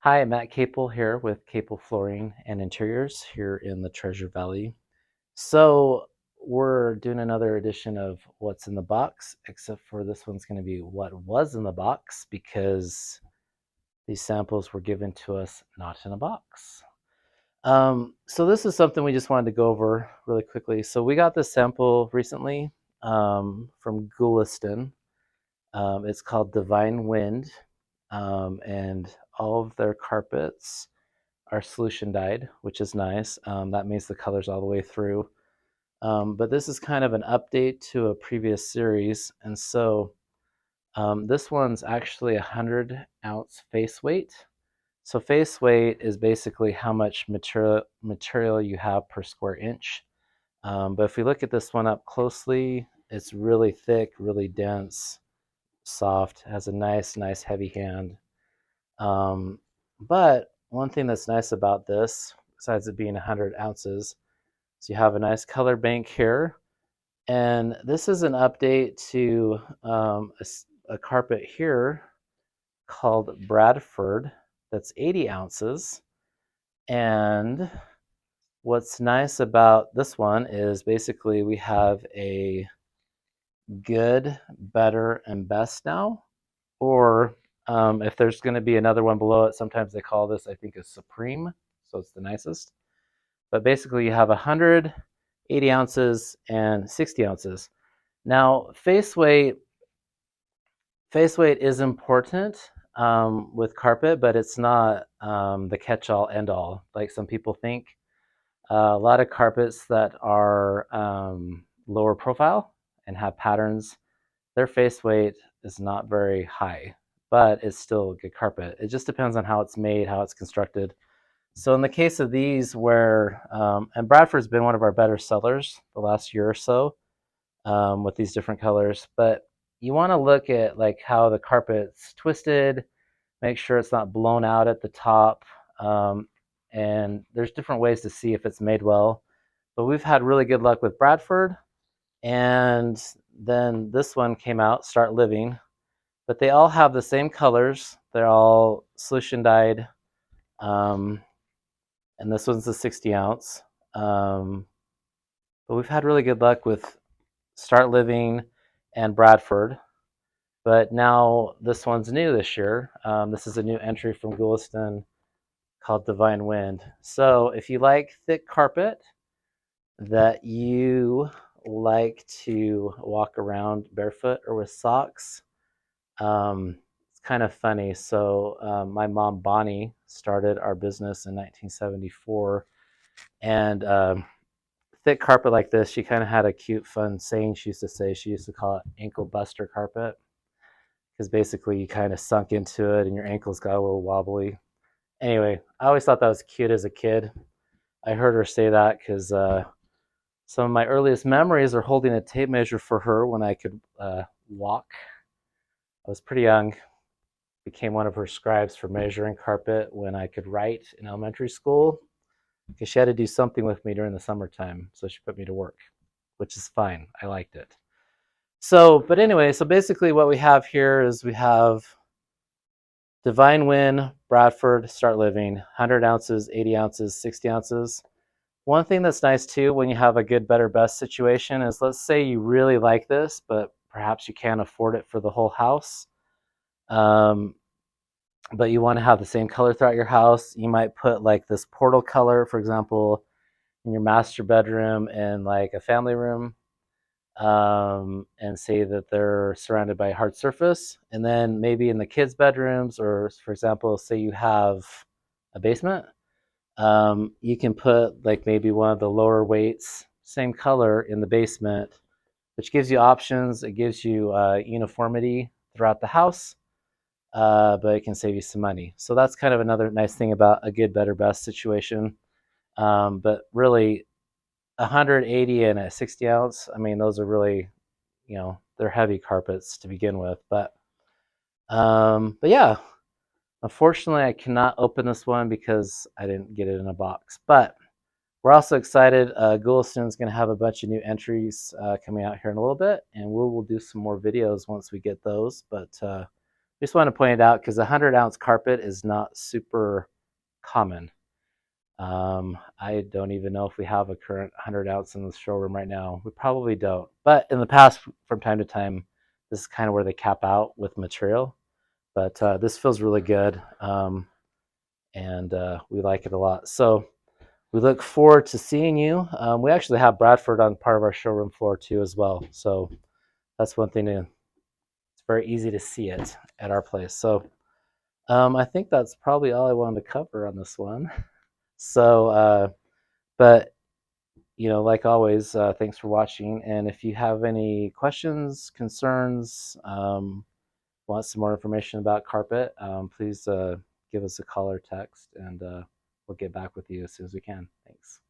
Hi, I'm Matt Capell here with Capell Flooring and Interiors here in the Treasure Valley. So we're doing another edition of What's in the Box, except for this one's going to be what was in the box because these samples were given to us not in a box. So this is something we just wanted to go over really quickly. So we got this sample recently from Gulistan. It's called Divine Wind, and all of their carpets are solution dyed, which is nice. That means the color's all the way through. But this is kind of an update to a previous series. And so this one's actually 100-ounce face weight. So face weight is basically how much material you have per square inch. But if we look at this one up closely, it's really thick, really dense, soft, has a nice heavy hand. But one thing that's nice about this, besides it being 100 ounces, is you have a nice color bank here. And this is an update to a carpet here called Bradford that's 80 ounces. And what's nice about this one is basically we have a good, better, and best now. Or if there's going to be another one below it, sometimes they call this, I think, a supreme. So it's the nicest. But basically, you have 100, 80 ounces, and 60 ounces. Now, face weight is important with carpet, but it's not the catch-all, end-all, like some people think. A lot of carpets that are lower profile and have patterns, their face weight is not very high, but it's still a good carpet. It just depends on how it's made, how it's constructed. So in the case of these where, and Bradford's been one of our better sellers the last year or so with these different colors, but you want to look at like how the carpet's twisted, make sure it's not blown out at the top. And there's different ways to see if it's made well. But we've had really good luck with Bradford. And then this one came out, Start Living. But they all have the same colors. They're all solution dyed. And this one's a 60 ounce. But we've had really good luck with Start Living and Bradford. But now this one's new this year. This is a new entry from Gulistan called Divine Wind. So if you like thick carpet that you like to walk around barefoot or with socks, it's kind of funny. So my mom Bonnie started our business in 1974, and thick carpet like this, she kind of had a cute, fun saying she used to say. She used to call it ankle buster carpet because basically you kind of sunk into it and your ankles got a little wobbly. Anyway, I always thought that was cute as a kid. I heard her say that because some of my earliest memories are holding a tape measure for her when I could walk. I was pretty young. Became one of her scribes for measuring carpet when I could write in elementary school because she had to do something with me during the summertime, so she put me to work, which is fine. I liked it. So, but anyway, so basically what we have here is we have Divine Wind, Bradford, Start Living, 100 ounces, 80 ounces, 60 ounces. One thing that's nice too when you have a good, better, best situation is, let's say you really like this, but perhaps you can't afford it for the whole house. But you want to have the same color throughout your house. You might put like this portal color, for example, in your master bedroom and like a family room, and say that they're surrounded by a hard surface. And then maybe in the kids' bedrooms, or for example, say you have a basement, you can put like maybe one of the lower weights, same color in the basement, which gives you options. It gives you uniformity throughout the house, but it can save you some money. So that's kind of another nice thing about a good, better, best situation. But really, 180 and a 60 ounce, I mean, those are really, they're heavy carpets to begin with. But yeah, unfortunately, I cannot open this one because I didn't get it in a box. But we're also excited. Gulistan's going to have a bunch of new entries coming out here in a little bit, and we'll do some more videos once we get those. But just want to point it out because a 100-ounce carpet is not super common. I don't even know if we have a current 100-ounce in the showroom right now. We probably don't. But in the past, from time to time, this is kind of where they cap out with material. But this feels really good, and we like it a lot. So we look forward to seeing you. We actually have Bradford on part of our showroom floor too as well. So that's one thing it's very easy to see it at our place. So I think that's probably all I wanted to cover on this one. So, but like always, thanks for watching. And if you have any questions, concerns, want some more information about carpet, please give us a call or text, and we'll get back with you as soon as we can. Thanks.